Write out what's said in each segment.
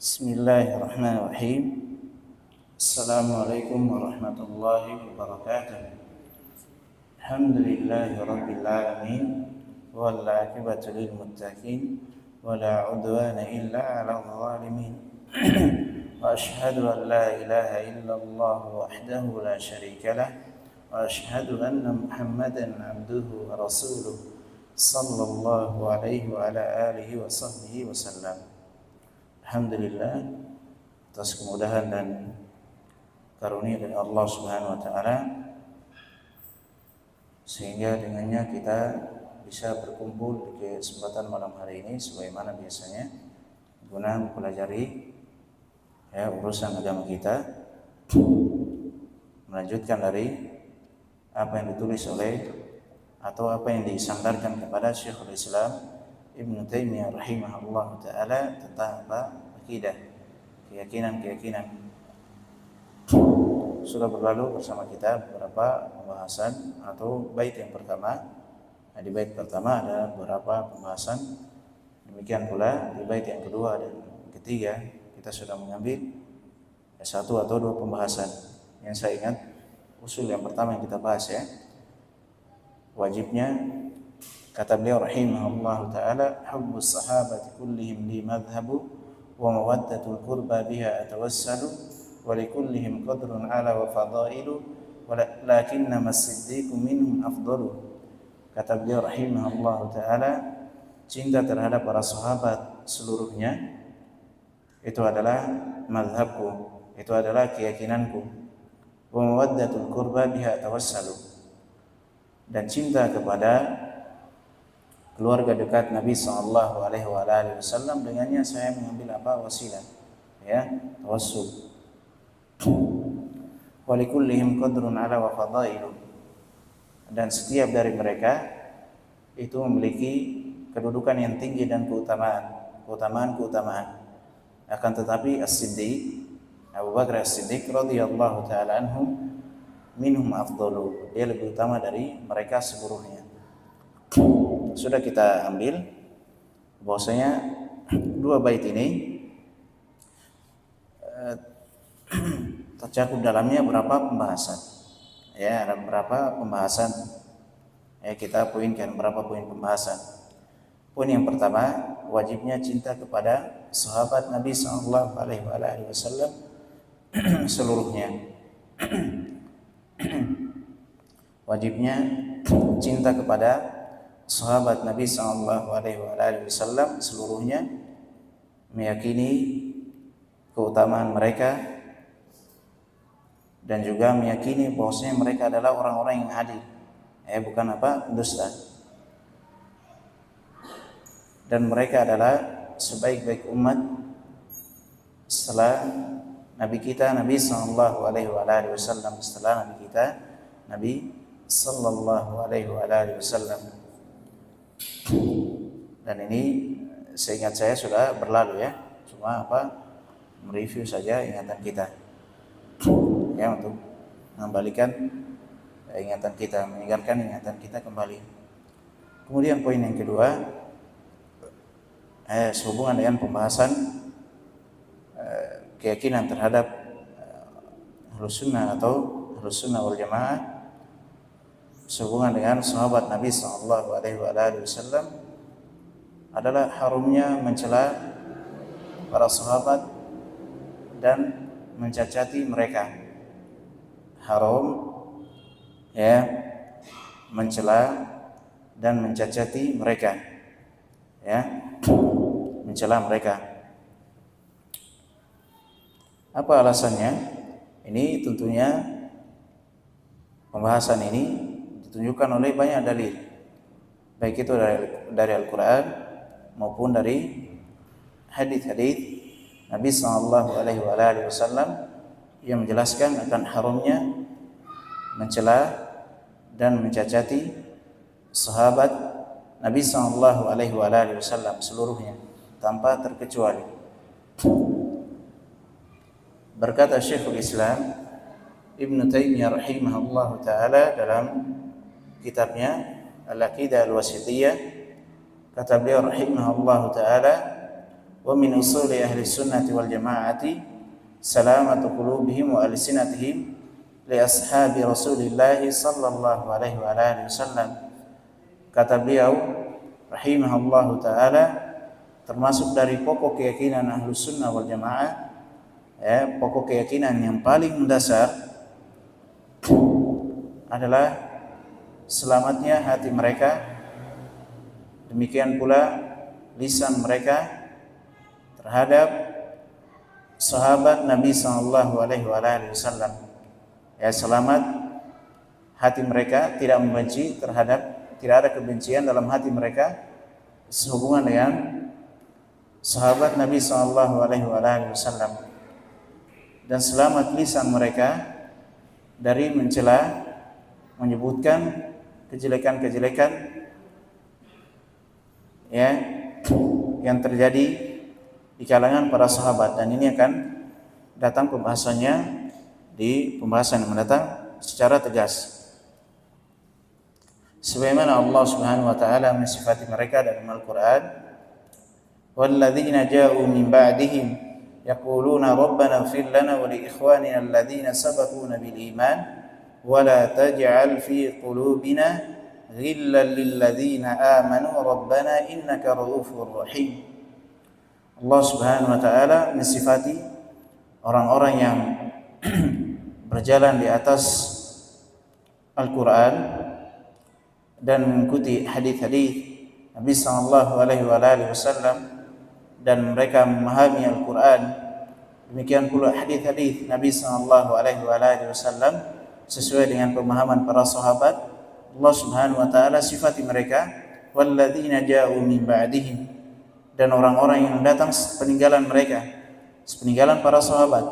Bismillahirrahmanirrahim. Assalamualaikum warahmatullahi wabarakatuh. Alhamdulillahi rabbil alamin wal 'aqibatu lil muttaqin wa la 'udwana illa 'alal zalimin. Wa asyhadu an la ilaha illallah wahdahu la syarika lah wa asyhadu anna Muhammadan 'abduhu wa rasuluh sallallahu alaihi wa ala alihi wa sahbihi wasallam. Alhamdulillah atas kemudahan dan karunia dari Allah Subhanahu wa taala sehingga dengannya kita bisa berkumpul di kesempatan malam hari ini sebagaimana biasanya guna mempelajari urusan agama kita, melanjutkan dari apa yang ditulis oleh atau apa yang disandarkan kepada Syekhul Islam Ibnu Taimiyah rahimahullah ta'ala tentang akidah, keyakinan. Sudah berlalu bersama kita beberapa pembahasan atau bait yang pertama. Di bait pertama ada beberapa pembahasan. Demikian pula di bait yang kedua dan ketiga kita sudah mengambil satu atau dua pembahasan. Yang saya ingat usul yang pertama yang kita bahas wajibnya, kata beliau rahimahullah ta'ala, hubbus sahabati kullihim li madhhabu wa mawaddatul qurba biha atawassalu wa likullihim qadrun ala wa fadailu walakinna as-siddiqu minhum afdalu. Kata beliau rahimahullah ta'ala, cinta terhadap para sahabat seluruhnya itu adalah madhabku, itu adalah keyakinanku. Wa mawaddatul qurba biha atawassalu, dan cinta kepada keluarga dekat Nabi sallallahu alaihi wasallam, dengannya saya mengambil wasilah, tawassul. Wa likullihim qadrun ala wa fadailu, dan setiap dari mereka itu memiliki kedudukan yang tinggi dan keutamaan. Akan tetapi As-Siddiq, Abu Bakar As-Siddiq radhiyallahu taala anhu, minhum afdalu, dia lebih utama dari mereka seluruhnya. Sudah kita ambil bahwasanya dua bait ini tercakup dalamnya berapa pembahasan. Ada berapa pembahasan. Kita poinkan berapa poin pembahasan. Poin yang pertama, wajibnya cinta kepada sahabat Nabi sallallahu alaihi wasallam seluruhnya. Wajibnya cinta kepada sahabat Nabi sallallahu alaihi wasallam seluruhnya, meyakini keutamaan mereka dan juga meyakini bahwasanya mereka adalah orang-orang yang adil, bukan dusta. Dan mereka adalah sebaik-baik umat setelah Nabi kita Nabi sallallahu alaihi wasallam, setelah Nabi kita Nabi sallallahu alaihi wasallam. Dan ini seingat saya sudah berlalu, cuma mereview saja ingatan kita, untuk mengembalikan ingatan kita, mengingatkan ingatan kita kembali. Kemudian poin yang kedua, sehubungan dengan pembahasan keyakinan terhadap Ahlus Sunnah atau Ahlus Sunnah wal Jamaah, sehubungan dengan sahabat Nabi sallallahu alaihi wasallam, adalah harumnya mencela para sahabat dan mencacati mereka. Haram mencela dan mencacati mereka, mencela mereka. Apa alasannya? Ini tentunya pembahasan ini ditunjukkan oleh banyak dalil, baik itu dari Al-Quran maupun dari hadis-hadis Nabi sallallahu alaihi wasallam yang menjelaskan akan haramnya mencela dan mencacati sahabat Nabi sallallahu alaihi wasallam seluruhnya tanpa terkecuali. Berkata Syekhul Islam Ibnu Taimiyah rahimahullah ta'ala dalam kitabnya Al-Aqidah Al-Wasithiyah, kata beliau rahimahullah ta'ala, wa min usuli ahli sunnati wal jamaati salamatu qulubihim wa alsinatihim li ashabi Rasulillah sallallahu alaihi wa alihi wasallam. Kata beliau rahimahullahu taala, termasuk dari pokok keyakinan Ahlus Sunnah wal Jamaah, pokok keyakinan yang paling mendasar adalah selamatnya hati mereka, demikian pula lisan mereka terhadap sahabat Nabi sallallahu alaihi wasallam. Selamat hati mereka, tidak membenci terhadap, tidak ada kebencian dalam hati mereka sehubungan dengan sahabat Nabi sallallahu alaihi wasallam, dan selamat lisan mereka dari mencela, menyebutkan kejelekan-kejelekan yang terjadi di kalangan para sahabat. Dan ini akan datang pembahasannya di pembahasan yang mendatang secara tegas. Sebagaimana Allah Subhanahu wa taala mensifati mereka dalam Al-Qur'an, "Walladzina ja'u min ba'dihim yaquluna rabbana ighfir lana wa li ikhwanina alladzina sabaquna bil iman wa la taj'al fi qulubina ghillan lil ladzina amanu rabbana innaka ra'ufur rahim." Allah Subhanahu wa taala mensifati orang-orang yang berjalan di atas Al-Qur'an dan mengikuti hadis-hadis Nabi sallallahu alaihi wasallam, dan mereka memahami Al-Qur'an, demikian pula hadis-hadis Nabi sallallahu alaihi wasallam sesuai dengan pemahaman para sahabat. Allah Subhanahu wa taala sifati mereka walladzina ja'u min ba'dihim, dan orang-orang yang datang sepeninggalan mereka, sepeninggalan para sahabat.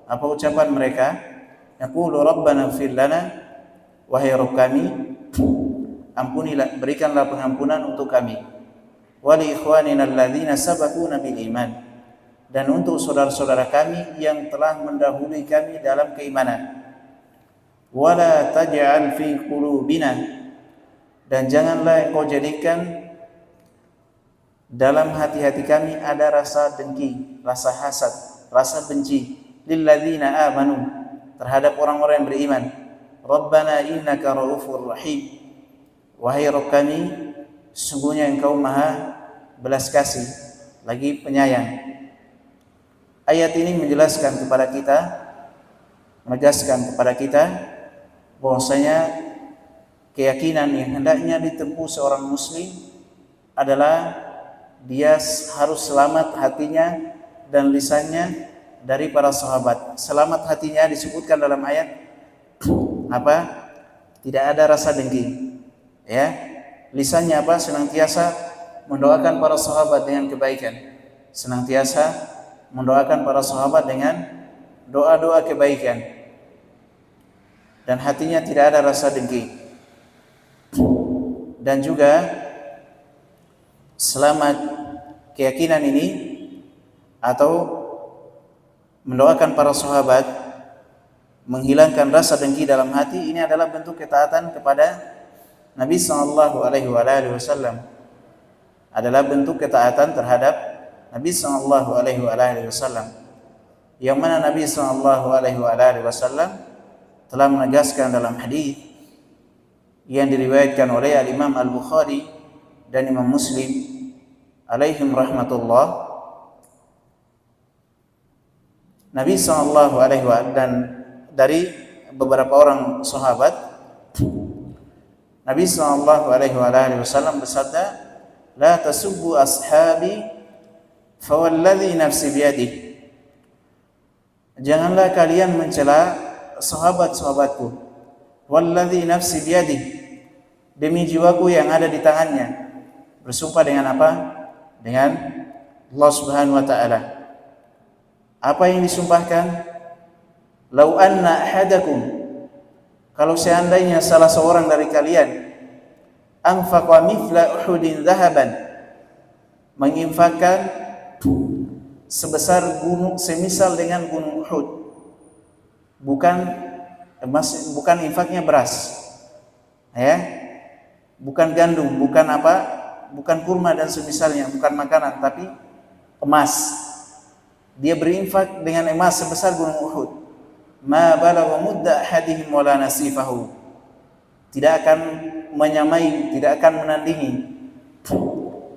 Apa ucapan mereka? Yaqulu rabbana ighfir lana, wahai Rabb kami, ampunilah, berikanlah pengampunan untuk kami. Wa li ikhwanina alladzina sabaquna bil iman, dan untuk saudara-saudara kami yang telah mendahului kami dalam keimanan. Wa la taj'al fi qulubina, dan janganlah engkau jadikan dalam hati-hati kami ada rasa dengki, rasa hasad, rasa benci, lil ladzina amanu, terhadap orang-orang yang beriman. Rabbana innaka ra'ufur rahim, wahai Rabb kami, sesungguhnya engkau maha belas kasih lagi penyayang. Ayat ini menjelaskan kepada kita, menegaskan kepada kita bahwasanya keyakinan yang hendaknya ditempuh seorang muslim adalah dia harus selamat hatinya dan lisannya dari para sahabat. Selamat hatinya disebutkan dalam ayat apa? Tidak ada rasa dengki. Lisannya apa? Senantiasa mendoakan para sahabat dengan kebaikan. Senantiasa mendoakan para sahabat dengan doa-doa kebaikan. Dan hatinya tidak ada rasa dengki. Dan juga selamat keyakinan ini atau mendoakan para sahabat, menghilangkan rasa dengki dalam hati, ini adalah bentuk ketaatan kepada Nabi sallallahu alaihi wasallam, adalah bentuk ketaatan terhadap Nabi sallallahu alaihi wasallam, yang mana Nabi sallallahu alaihi wasallam telah menegaskan dalam hadis yang diriwayatkan oleh Al-Imam Al-Bukhari dan Imam Muslim alaihim rahmatullah, Nabi sallallahu alaihi wasallam, dan dari beberapa orang sahabat, Nabi sallallahu alaihi wasallam bersabda, "La tasubbu ashabi fa walladhi nafsi biyadihi." Janganlah kalian mencela sahabat-sahabatku. Walladhi nafsi biyadihi, demi jiwaku yang ada di tangannya. Bersumpah dengan apa? Dengan Allah Subhanahu wa taala. Apa yang disumpahkan? Lau anna ahadakum, kalau seandainya salah seorang dari kalian, anfaqa mithla Uhudin dhahaban, menginfakkan sebesar gunung, semisal dengan gunung Uhud, bukan infaknya beras, bukan gandum, bukan kurma dan semisalnya, bukan makanan, tapi emas, dia berinfak dengan emas sebesar gunung Uhud, ma balagha mudda ahadihim wala nasifahu, tidak akan menyamai, tidak akan menandingi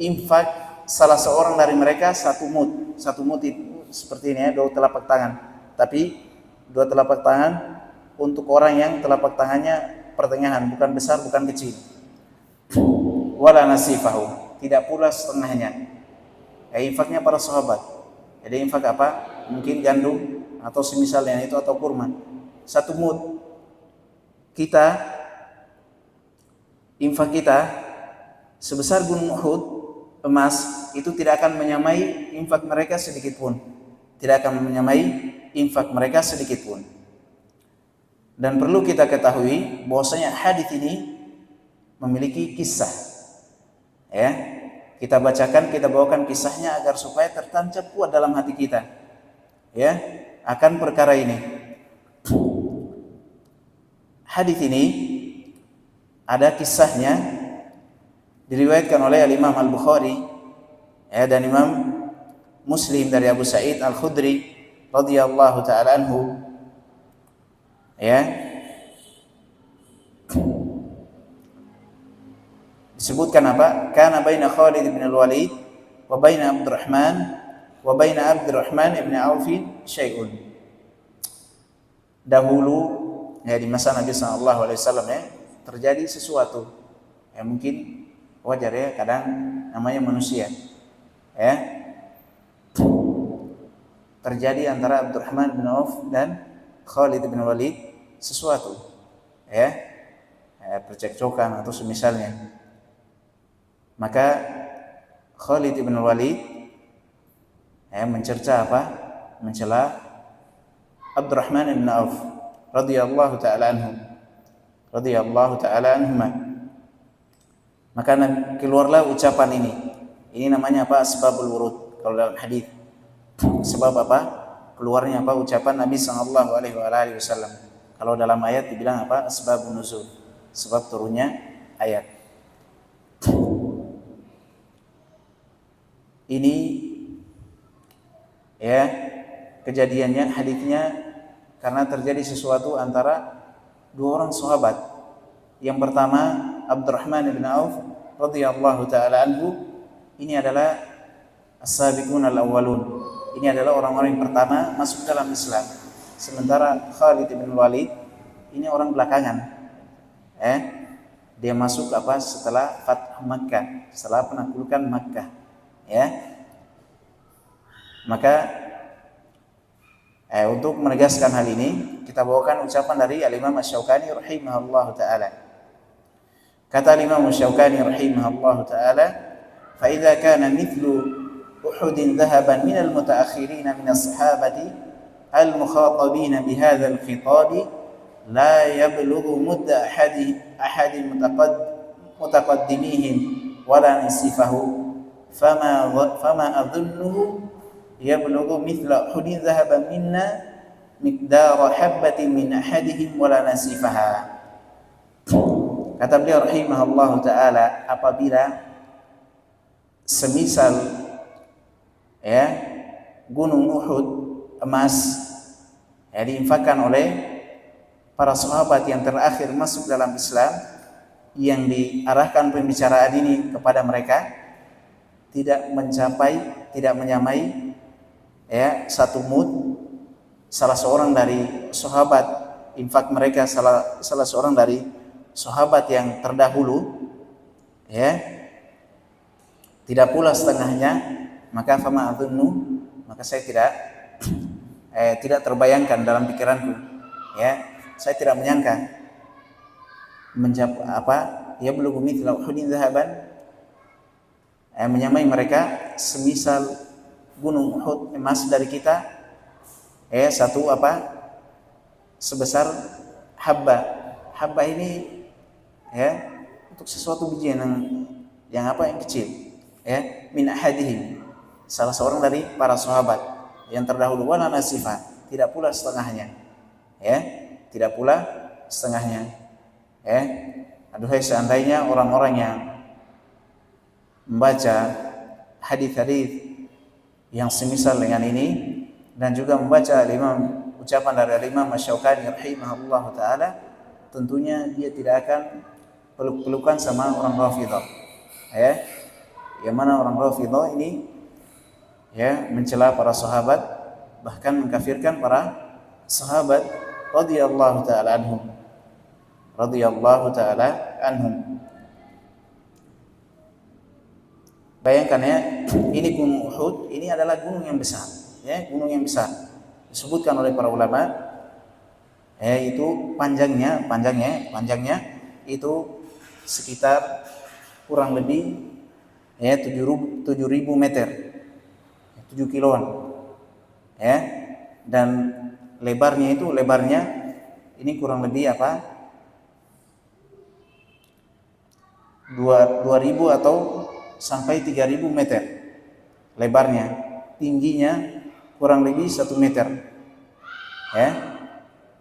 infak salah seorang dari mereka satu mud. Satu mud itu seperti ini ya, 2 telapak tangan. Tapi 2 telapak tangan untuk orang yang telapak tangannya pertengahan, bukan besar, bukan kecil. Wala nasifahu, tidak pula setengahnya. Infaknya para sahabat. Jadi infak apa? Mungkin gandum atau semisalnya itu, atau kurma. Satu mud. Kita, infak kita sebesar gunung Uhud emas, itu tidak akan menyamai infak mereka sedikit pun. Tidak akan menyamai infak mereka sedikit pun. Dan perlu kita ketahui bahwasanya hadis ini memiliki kisah. Ya, kita bacakan, kita bawakan kisahnya agar supaya tertancap kuat dalam hati kita. Ya, akan perkara ini. Hadis ini ada kisahnya, diriwayatkan oleh Imam Al-Bukhari ya, dan Imam Muslim dari Abu Sa'id Al-Khudri radhiyallahu taala anhu. Ya, disebutkan apa? Kana baina Khalid bin Al-Walid wa baina Abdurrahman ibn Auf syai'un. Dahulu ya, di masa Nabi sallallahu alaihi wasallam ya, terjadi sesuatu. Ya mungkin wajar ya, kadang namanya manusia. Ya. Terjadi antara Abdurrahman bin Auf dan Khalid bin Walid sesuatu. Ya. Percekcokan atau semisalnya. Maka Khalid bin Walid mencerca apa? Mencela Abdurrahman bin Auf radhiyallahu taala anhuma. Maka keluarlah ucapan ini. Ini namanya apa? Asbabul wurud kalau dalam hadis. Sebab apa? Keluarnya apa? Ucapan Nabi sallallahu alaihi wasallam. Kalau dalam ayat dibilang apa? Asbabun nuzul. Sebab turunnya ayat. Ini ya kejadiannya, hadisnya karena terjadi sesuatu antara 2 orang sahabat. Yang pertama Abdurrahman bin Auf radhiyallahu taala anhu, ini adalah as-sabiqun al-awwalun. Ini adalah orang-orang yang pertama masuk dalam Islam. Sementara Khalid bin Walid ini orang belakangan. Dia masuk apa? Setelah Fath Makkah, setelah penaklukan Makkah. Ya. Maka untuk menegaskan hal ini, kita bawakan ucapan dari Al-Imam Asy-Syaukani rahimahullahu taala. Kata Imam Asy-Syaukani rahimahullahu taala, "Fa idza kana mithlu Uhud dhahaban min al-mutaakhirin min as-sahabati al-mukhatabin bi hadha al-khitab la yablughu mudda ahad mutaqaddimihim wala nasifahu fama adhunnuhu yablughu mithla Uhud dhahaban minna miqdara habatin min ahadihim wala nasifaha." Kata beliau rahimahullahu taala, apabila semisal ya gunung Uhud emas diinfakkan oleh para sahabat yang terakhir masuk dalam Islam, yang diarahkan pembicaraan ini kepada mereka tidak mencapai, tidak menyamai ya satu mud salah seorang dari sahabat, infak mereka salah seorang dari sahabat yang terdahulu ya, tidak pula setengahnya. Maka fama adunnu, maka saya tidak terbayangkan dalam pikiranku ya, saya tidak menyangka ya belum mithla Uhudin zahaban, menyamai mereka semisal gunung Uhud emas dari kita satu sebesar habba ini ya, untuk sesuatu biji yang kecil ya, min ahadihim, salah seorang dari para sahabat yang terdahulu, wala nasifa, tidak pula setengahnya ya, tidak pula setengahnya ya. Aduhai seandainya orang-orang yang membaca hadis-hadis yang semisal dengan ini, dan juga membaca ucapan dari Imam Asy-Syaukani rahimahullah taala, tentunya dia tidak akan peluk-pelukan sama orang Rafidhah. Yang mana orang Rafidhah ini mencela para sahabat, bahkan mengkafirkan para sahabat radhiyallahu taala anhum. Bayangkan ya, ini Gunung Uhud, ini adalah gunung yang besar, gunung yang besar. Disebutkan oleh para ulama, itu panjangnya itu sekitar kurang lebih 7.000 meter, 7 kiloan, dan lebarnya ini kurang lebih 2.000 atau sampai 3.000 meter lebarnya, tingginya kurang lebih 1 meter.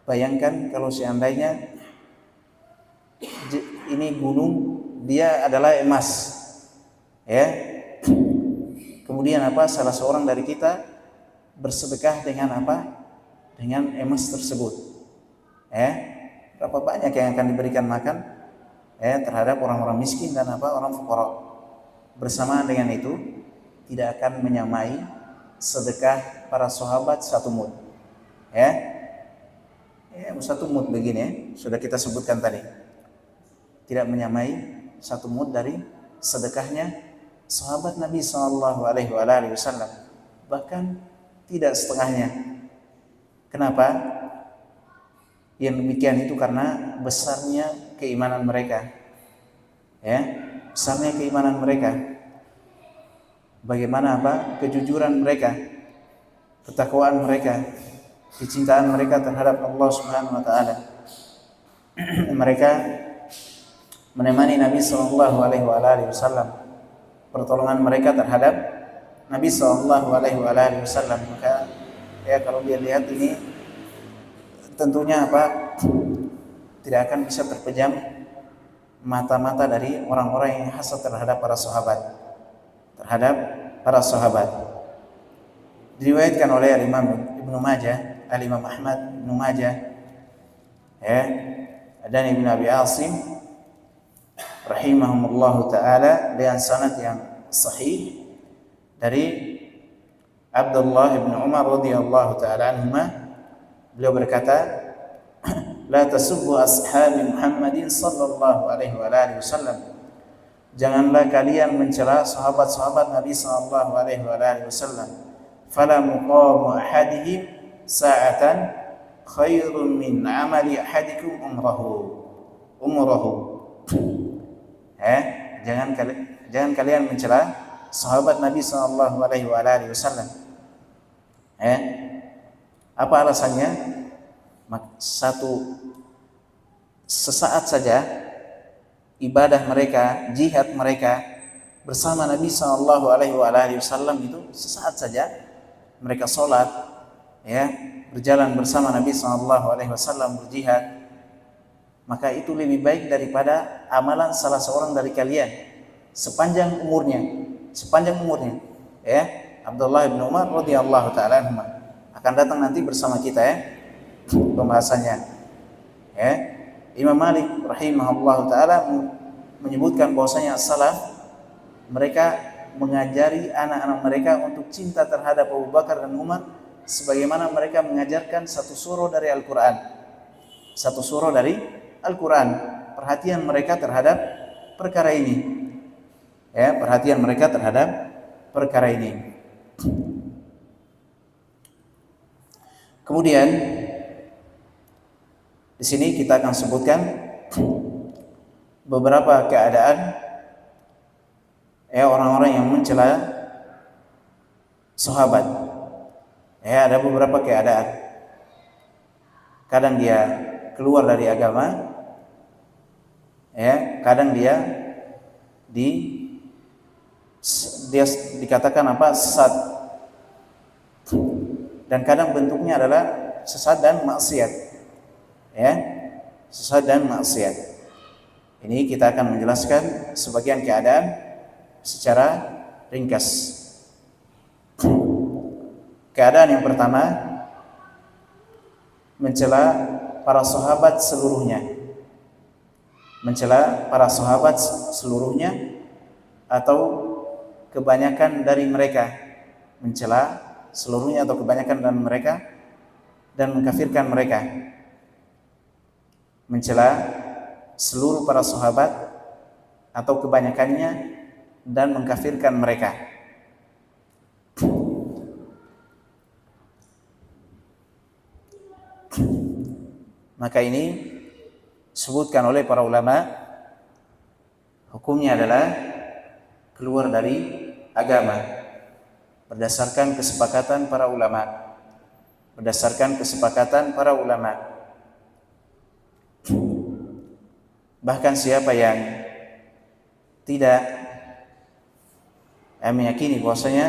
Bayangkan kalau seandainya ini gunung dia adalah emas, kemudian salah seorang dari kita bersedekah dengan dengan emas tersebut, berapa banyak yang akan diberikan makan terhadap orang-orang miskin dan orang fuqara. Bersamaan dengan itu tidak akan menyamai sedekah para sahabat 1 mud. Satu mud begini, sudah kita sebutkan tadi. Tidak menyamai 1 mud dari sedekahnya sahabat Nabi SAW. Bahkan tidak setengahnya. Kenapa? Yang demikian itu karena besarnya keimanan mereka. Besarnya keimanan mereka. Bagaimana kejujuran mereka, ketakwaan mereka, kecintaan mereka terhadap Allah Subhanahu wa taala. Mereka menemani Nabi sallallahu alaihi wasallam, pertolongan mereka terhadap Nabi sallallahu alaihi wasallam. Maka kalau dia lihat ini tentunya tidak akan bisa terpejam mata-mata dari orang-orang yang hasad terhadap para sahabat. Diriwayatkan oleh Imam Ibnu Majah, Imam Ahmad Ibnu Majah, dan Ibnu Abi Asim rahimahumullahu taala dengan sanad yang sahih dari Abdullah bin Umar radhiyallahu taala anhuma. Beliau berkata, la tasubbu ashabi Muhammadin sallallahu alaihi wasallam. Janganlah kalian mencela sahabat-sahabat Nabi sallallahu alaihi wasallam. Fala muqamu ahadihim sa'atan khairun min amali ahadikum umrahu. Jangan kalian mencela sahabat Nabi sallallahu alaihi wasallam. Apa alasannya? Sesaat saja ibadah mereka, jihad mereka bersama Nabi sallallahu alaihi wasallam itu sesaat saja mereka sholat, berjalan bersama Nabi sallallahu alaihi wasallam berjihad, maka itu lebih baik daripada amalan salah seorang dari kalian sepanjang umurnya. Abdullah bin Umar radhiyallahu taala anhu akan datang nanti bersama kita pembahasannya. Imam Malik rahimahullah taala menyebutkan bahwasanya salaf mereka mengajari anak-anak mereka untuk cinta terhadap Abu Bakar dan Umar sebagaimana mereka mengajarkan satu surah dari Al-Quran. Perhatian mereka terhadap perkara ini. Kemudian di sini kita akan sebutkan beberapa keadaan orang-orang yang mencela sahabat. Ada beberapa keadaan. Kadang dia keluar dari agama, kadang dia dikatakan sesat, dan kadang bentuknya adalah sesat dan maksiat. Sesat dan maksiat. Ini kita akan menjelaskan sebagian keadaan secara ringkas. Keadaan yang pertama, mencela para sahabat seluruhnya. Mencela para sahabat seluruhnya atau kebanyakan dari mereka. Mencela seluruhnya atau kebanyakan dari mereka dan mengkafirkan mereka. Mencela seluruh para sahabat atau kebanyakannya dan mengkafirkan mereka. Maka ini disebutkan oleh para ulama, hukumnya adalah keluar dari agama berdasarkan kesepakatan para ulama. Berdasarkan kesepakatan para ulama. Bahkan siapa yang tidak meyakini bahwasanya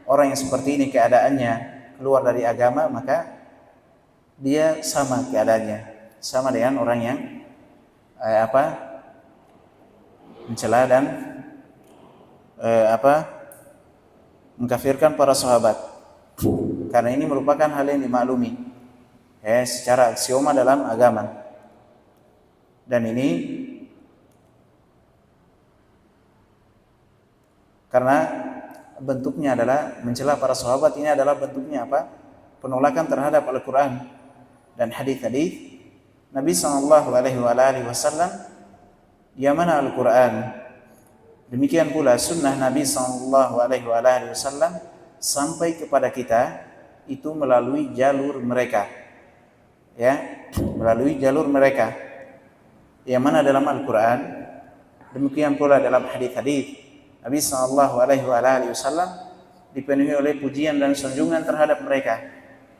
orang yang seperti ini keadaannya keluar dari agama, maka dia sama keadaannya, sama dengan orang yang mencela dan mengkafirkan para sahabat. Karena ini merupakan hal yang dimaklumi secara aksioma dalam agama. Dan ini karena bentuknya adalah mencela para sahabat, ini adalah bentuknya apa? Penolakan terhadap Al-Quran dan hadis-hadis Nabi SAW, yang mana Al-Quran demikian pula sunnah Nabi SAW sampai kepada kita itu melalui jalur mereka, melalui jalur mereka, yang mana dalam Al-Quran demikian pula dalam hadis-hadis Nabi SAW dipenuhi oleh pujian dan sanjungan terhadap mereka,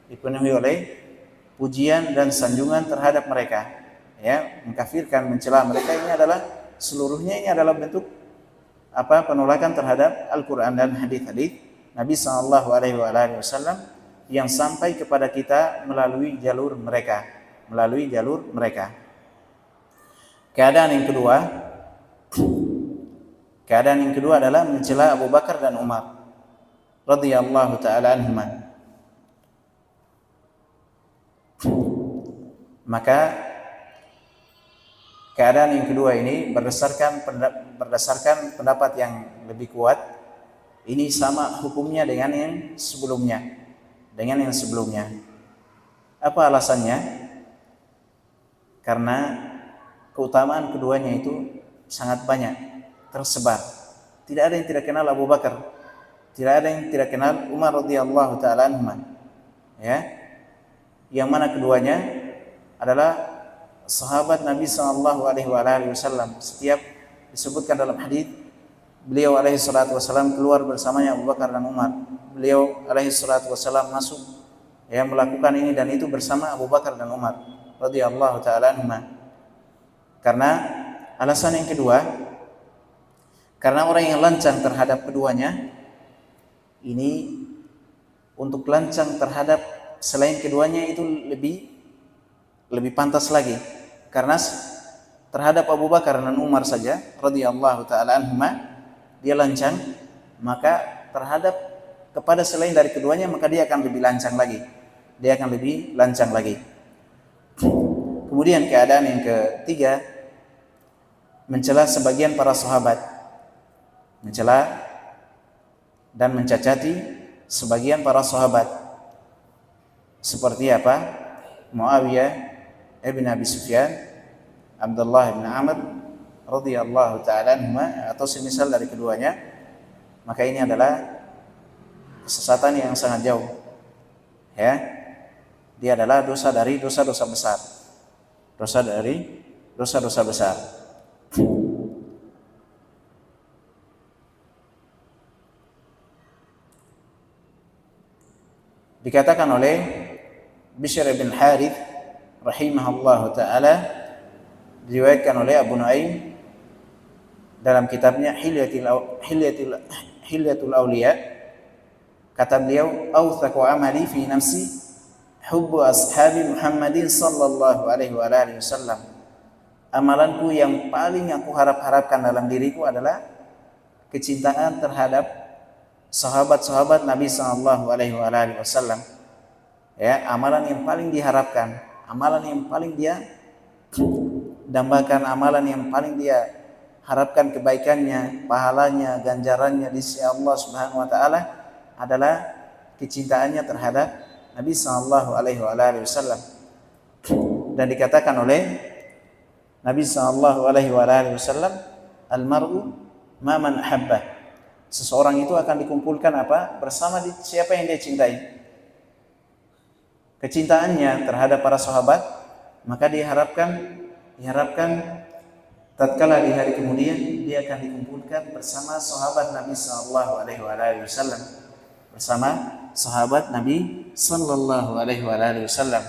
dipenuhi oleh pujian dan sanjungan terhadap mereka, mengkafirkan, mencela mereka, ini adalah seluruhnya ini adalah bentuk penolakan terhadap Al-Quran dan hadis-hadis Nabi SAW yang sampai kepada kita melalui jalur mereka, melalui jalur mereka. Keadaan yang kedua adalah mencela Abu Bakar dan Umar radhiyallahu taala anhuma. Maka keadaan yang kedua ini berdasarkan pendapat yang lebih kuat, ini sama hukumnya dengan yang sebelumnya. Apa alasannya? Karena keutamaan keduanya itu sangat banyak, tersebar. Tidak ada yang tidak kenal Abu Bakar, tidak ada yang tidak kenal Umar radhiyallahu taala anhuma. Yang mana keduanya adalah sahabat Nabi SAW. Setiap disebutkan dalam hadis, beliau alaihi salatu wasallam keluar bersamanya Abu Bakar dan Umar. Beliau alaihi salatu wasallam masuk melakukan ini dan itu bersama Abu Bakar dan Umar radhiyallahu taala anhuma. Karena alasan yang kedua, karena orang yang lancang terhadap keduanya ini, untuk lancang terhadap selain keduanya itu lebih pantas lagi. Karena terhadap Abu Bakar dan Umar saja radhiyallahu taala anhuma dia lancang, maka terhadap kepada selain dari keduanya maka dia akan lebih lancang lagi. Kemudian keadaan yang ketiga, mencela sebagian para sahabat, mencela dan mencacati sebagian para sahabat. Seperti apa? Muawiyah ibn Abi Sufyan, Abdullah ibn Amr radhiyallahu taala anhuma atau semisal dari keduanya. Maka ini adalah kesesatan yang sangat jauh. Dia adalah dosa dari dosa-dosa besar. Dosa-dosa besar. Dikatakan oleh Bishr bin Harith rahimahullahu ta'ala, diriwayatkan oleh Abu Nuaim dalam kitabnya Hilyatul Awliya, kata beliau, "Awthaqu amali fi nafsi hubbu ashabi Muhammadin sallallahu alaihi wa alihi wasallam." Amalanku yang paling aku harapkan dalam diriku adalah kecintaan terhadap sahabat-sahabat Nabi sallallahu alaihi wasallam, ya, amalan yang paling diharapkan, amalan yang paling dia dambakan, amalan yang paling dia harapkan kebaikannya, pahalanya, ganjarannya di sisi Allah Subhanahu wa taala adalah kecintaannya terhadap Nabi sallallahu alaihi wasallam. Dan dikatakan oleh Nabi sallallahu alaihi wasallam, al-mar'u ma man ahabba. Seseorang itu akan dikumpulkan apa? Bersama siapa yang dia cintai. Kecintaannya terhadap para sahabat, maka diharapkan tatkala di hari kemudian dia akan dikumpulkan bersama sahabat Nabi sallallahu alaihi wasallam, bersama sahabat Nabi sallallahu alaihi wasallam.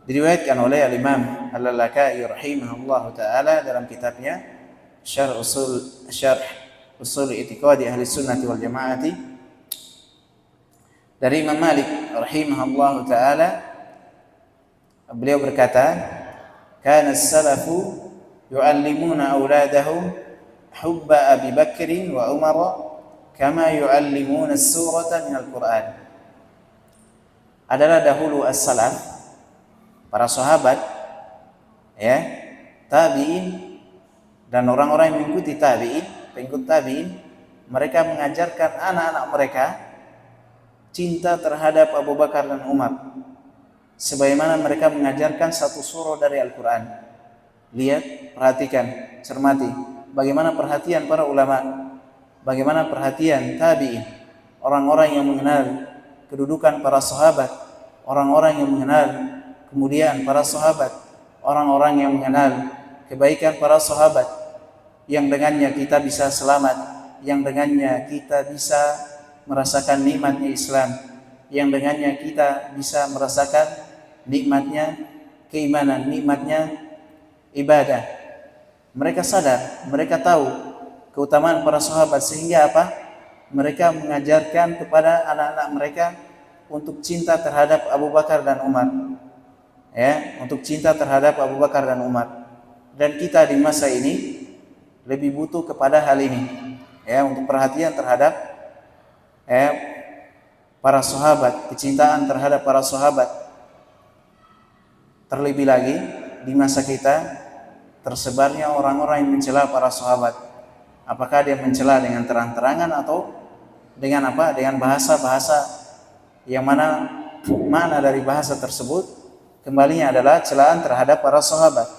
Diriwayatkan oleh Al-Imam Al-Lalakai rahimahullah taala dalam kitabnya Syarh Usul I'tiqadi Ahli Sunnati wal Jamaati dari Imam Malik rahimahullah taala, beliau berkata, kana as-salafu yu'allimuna auladahum hubba Abi Bakr wa Umar kama yu'allimuna as-surata minal Qur'an. Adalah dahulu as-salaf, para sahabat, ya, tabi'in dan orang-orang yang mengikuti pengikut tabi'in, mereka mengajarkan anak-anak mereka cinta terhadap Abu Bakar dan Umar sebagaimana mereka mengajarkan satu surah dari Al-Quran. Lihat, perhatikan, cermati bagaimana perhatian para ulama, bagaimana perhatian tabi'in, orang-orang yang mengenal kedudukan para sahabat, orang-orang yang mengenal kemuliaan para sahabat, orang-orang yang mengenal kebaikan para sahabat, yang dengannya kita bisa selamat, yang dengannya kita bisa merasakan nikmatnya Islam, yang dengannya kita bisa merasakan nikmatnya keimanan, nikmatnya ibadah. Mereka sadar, mereka tahu keutamaan para sahabat, sehingga apa? Mereka mengajarkan kepada anak-anak mereka untuk cinta terhadap Abu Bakar dan Umar, ya, untuk cinta terhadap Abu Bakar dan Umar. Dan kita di masa ini lebih butuh kepada hal ini, ya, untuk perhatian terhadap para sahabat, kecintaan terhadap para sahabat. Terlebih lagi di masa kita tersebarnya orang-orang yang mencela para sahabat. Apakah dia mencela dengan terang-terangan atau dengan apa? Dengan bahasa-bahasa yang mana dari bahasa tersebut kembalinya adalah celaan terhadap para sahabat,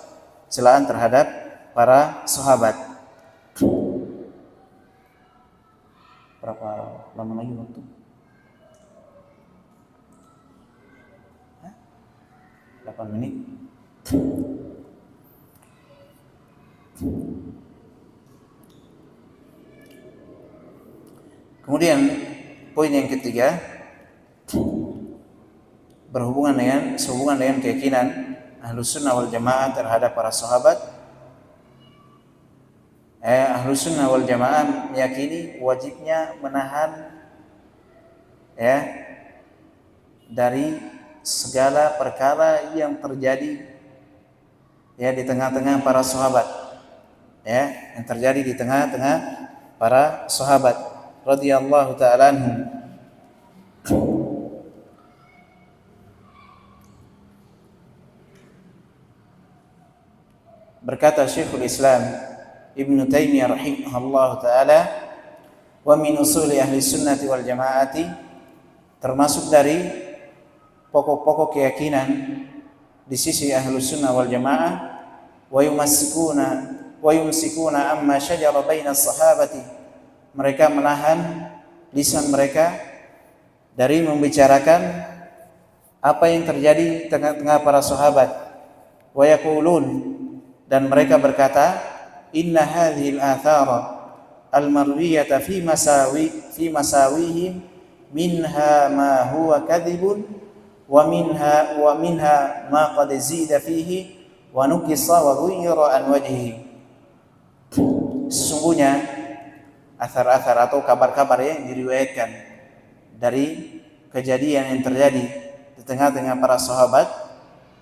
celaan terhadap para sahabat. Berapa lama lagi waktu? 8 menit. Kemudian poin yang ketiga sehubungan dengan keyakinan Ahlus Sunnah wal Jamaah terhadap para sahabat. Ahlus Sunnah wal Jamaah meyakini wajibnya menahan, ya, dari segala perkara yang terjadi, ya, di tengah-tengah para sahabat, ya, yang terjadi di tengah-tengah para sahabat radhiyallahu ta'ala anhum. Berkata Syekhul Islam Ibnu Taimiyah rahimahullah ta'ala, wa min usuli ahli sunnati wal jamaati, termasuk dari pokok-pokok keyakinan di sisi ahli sunnah wal jamaah, wa yumsikuna amma syajara baina sahabati, mereka menahan lisan mereka dari membicarakan apa yang terjadi di tengah-tengah para sahabat. Wa yaqulun, dan mereka berkata, inna hadhil athara al-marwiyata fi masawihim minha ma huwa kadhibun wa minha ma qad zida fihi wa nukisa wa ghayyara an wajhihi. Sesungguhnya athar-athar atau kabar-kabar yang diriwayatkan dari kejadian yang terjadi di tengah-tengah para sahabat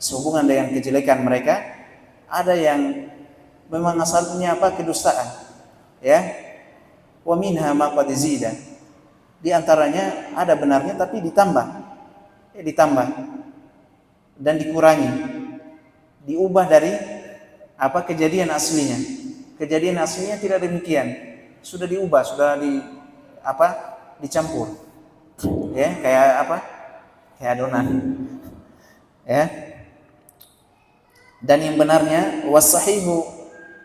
sehubungan dengan kejelekan mereka, ada yang memang asalnya apa? Kedustaan, ya. wa minha ma qad zida. Di antaranya ada benarnya tapi ditambah dan dikurangi, diubah dari apa kejadian aslinya. Kejadian aslinya tidak demikian, sudah diubah, sudah dicampur, ya, kayak apa, kayak adonan, ya. Dan yang benarnya wasahihu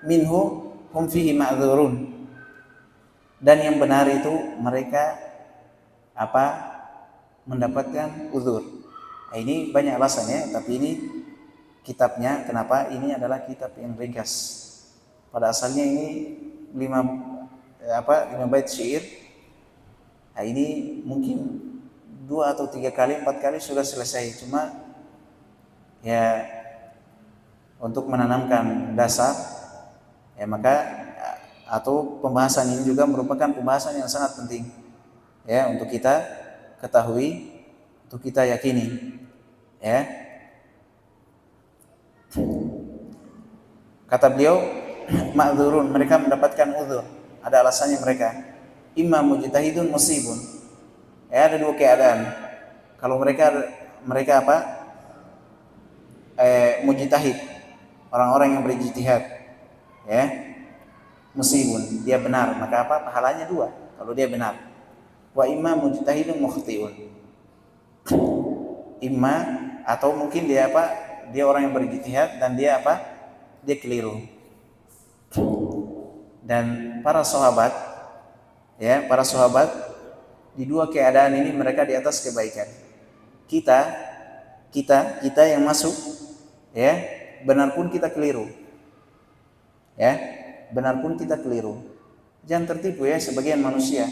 minhu hum fihi ma'dzurun, dan yang benar itu mereka mendapatkan uzur. Nah, ini banyak alasannya, tapi ini kitabnya kenapa ini adalah kitab yang ringkas. Pada asalnya ini 5 bait syair. Nah, ini mungkin 2 atau 3 kali, 4 kali sudah selesai. Cuma ya untuk menanamkan dasar, ya maka atau pembahasan ini juga merupakan pembahasan yang sangat penting, ya, untuk kita ketahui, untuk kita yakini, ya. Kata beliau, ma'dzurun, mereka mendapatkan uzur, ada alasannya mereka. Imma mujtahidun musibun. Ya, ada 2 keadaan. Kalau mereka mujtahid, orang-orang yang berijtihad, ya, musibun, dia benar, maka pahalanya 2 kalau dia benar. Wa imma mujtahidun mukhtiun. Imma, atau mungkin dia dia orang yang berijtihad dan dia dia keliru. Dan para sahabat, ya, para sahabat di 2 keadaan ini mereka di atas kebaikan. Kita yang masuk, ya, benar pun kita keliru, ya, benar pun kita keliru. Jangan tertipu, ya, sebagian manusia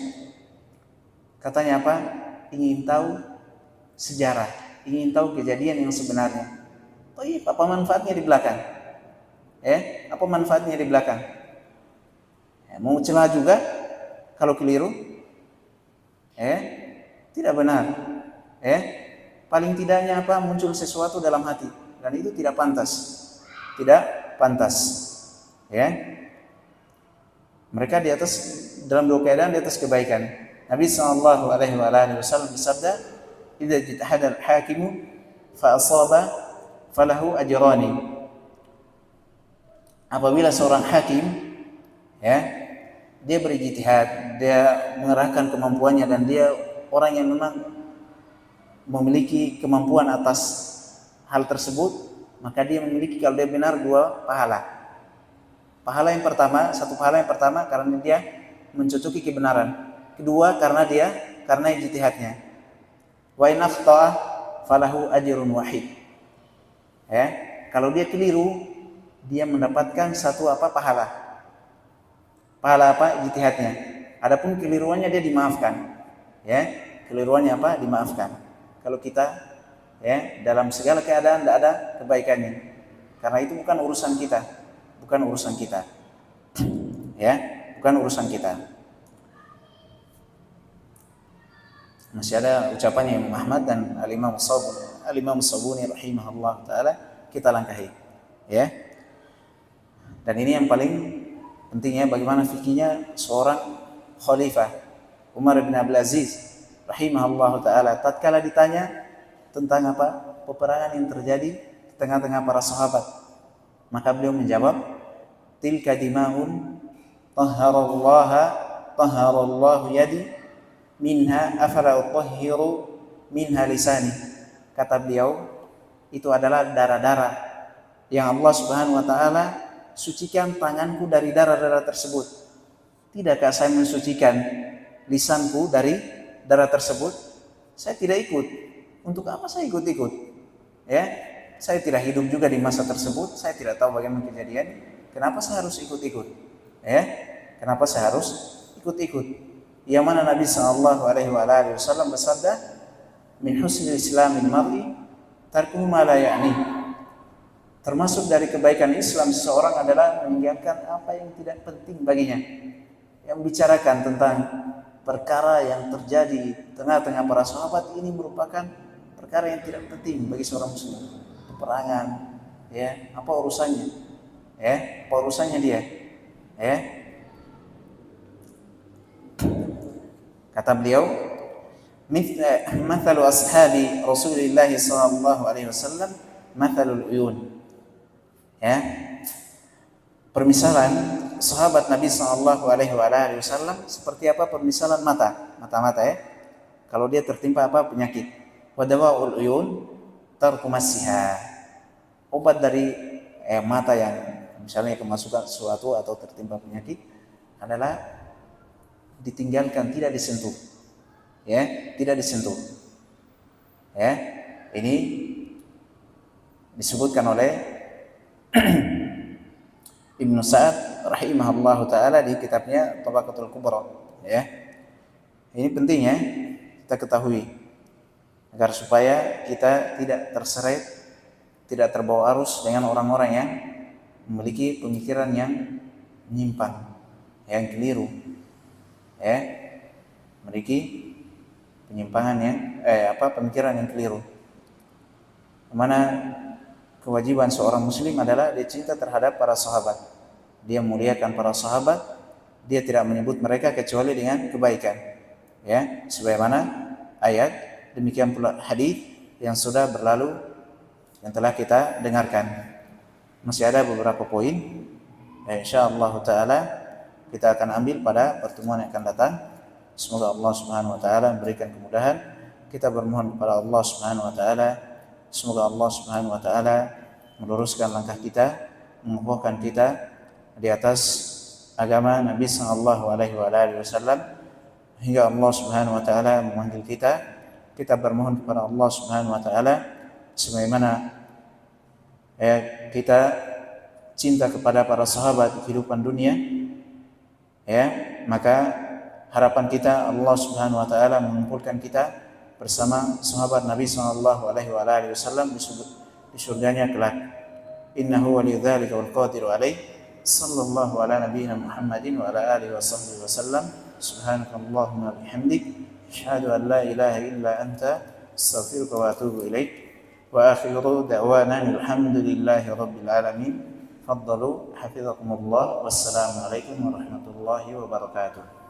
katanya ingin tahu sejarah, ingin tahu kejadian yang sebenarnya. Oh iya, apa manfaatnya di belakang? Apa manfaatnya di belakang? Mau celah juga kalau keliru, tidak benar, paling tidaknya muncul sesuatu dalam hati, dan itu tidak pantas, ya. Mereka di atas, dalam 2 keadaan di atas kebaikan. Nabi sallallahu alaihi wasallam bersabda, "Idza ijtahada al-hakimu fa asaba falahu ajrani." Apabila seorang hakim, ya, dia berijtihad, dia mengerahkan kemampuannya, dan dia orang yang memang memiliki kemampuan atas hal tersebut, maka dia memiliki, kalau dia benar, 2 pahala. Pahala yang pertama, 1 pahala yang pertama karena dia mencocoki kebenaran. Kedua karena ijtihadnya. Wa in akhta'a falahu ajrun wahid. Ya, kalau dia keliru, dia mendapatkan 1 pahala. Pahala ijtihadnya. Adapun keliruannya dia dimaafkan. Ya, keliruannya dimaafkan. Kalau kita, ya, dalam segala keadaan tidak ada kebaikannya. Karena itu bukan urusan kita. Ya, bukan urusan kita. Masih ada ucapannya Imam Ahmad dan Al-Imam As-Sabuni rahimahullah taala, kita langkahi, ya. Dan ini yang paling pentingnya, bagaimana fikihnya seorang khalifah Umar bin Abdul Aziz rahimahullah taala tatkala ditanya tentang peperangan yang terjadi di tengah-tengah para sahabat, maka beliau menjawab, tilka dima'un tahharallahu yadi minha afala utahhiru minha lisani. Kata beliau, itu adalah darah-darah yang Allah Subhanahu wa taala sucikan tanganku dari darah-darah tersebut. Tidakkah saya mensucikan lisanku dari darah tersebut? Saya tidak ikut. Untuk apa saya ikut-ikut? Ya, saya tidak hidup juga di masa tersebut, saya tidak tahu bagaimana kejadian. Kenapa saya harus ikut-ikut? Ya, kenapa saya harus ikut-ikut? Yang mana Nabi sallallahu alaihi wasallam bersabda, min husnil islamil mar'i tarkuhu ma la ya'ni. Termasuk dari kebaikan Islam seseorang adalah meninggalkan apa yang tidak penting baginya. Yang membicarakan tentang perkara yang terjadi tengah-tengah para sahabat ini merupakan perkara yang tidak penting bagi seorang muslim. Peperangan, ya, apa urusannya? Ya, apa urusannya dia? Ya. Kata beliau, "Mathalu ashabi Rasulillah sallallahu alaihi wasallam mathalul uyun." Ya. Permisalan sahabat Nabi sallallahu alaihi wasallam seperti apa? Permisalan mata ya. Kalau dia tertimpa apa? Penyakit. Wa dawaul uyun tarku massiha. Obat dari mata yang misalnya kemasukan sesuatu atau tertimpa penyakit adalah ditinggalkan, tidak disentuh. Ya, tidak disentuh. Ya. Ini disebutkan oleh Ibnu Sa'ad rahimahullahu taala di kitabnya Tabaqatul Kubra, ya. Ini pentingnya kita ketahui agar supaya kita tidak terseret, tidak terbawa arus dengan orang-orang yang memiliki pemikiran yang menyimpang, yang keliru, ya. Memiliki penyimpangan yang pemikiran yang keliru. Mana kewajiban seorang muslim adalah dia cinta terhadap para sahabat. Dia muliakan para sahabat, dia tidak menyebut mereka kecuali dengan kebaikan. Ya, sebagaimana ayat, demikian pula hadis yang sudah berlalu yang telah kita dengarkan. Masih ada beberapa poin. Insyaallah taala kita akan ambil pada pertemuan yang akan datang. Semoga Allah Subhanahu wa taala memberikan kemudahan. Kita bermohon kepada Allah Subhanahu wa taala, semoga Allah Subhanahu wa taala meluruskan langkah kita, mengukuhkan kita di atas agama Nabi sallallahu alaihi wasallam hingga Allah Subhanahu wa taala memanggil kita. Kita bermohon kepada Allah Subhanahu wa taala sebagaimana kita cinta kepada para sahabat di kehidupan dunia, ya, maka harapan kita Allah Subhanahu wa taala mengumpulkan kita bersama sahabat Nabi sallallahu alaihi wasallam di surganya kelak. Innahu waliyudzalika wal qadiru alaih. Sallallahu ala nabiyyina Muhammadin wa ala alihi washabbihi wasallam. Subhanakallahumma bihamdik asyhadu an la ilaha illa anta astaghfiruka wa atubu ilaik. Wa akhiru da'wana alhamdulillahi rabbil alamin. Faddalu hafizakumullah. Wassalamu alaikum warahmatullahi wabarakatuh.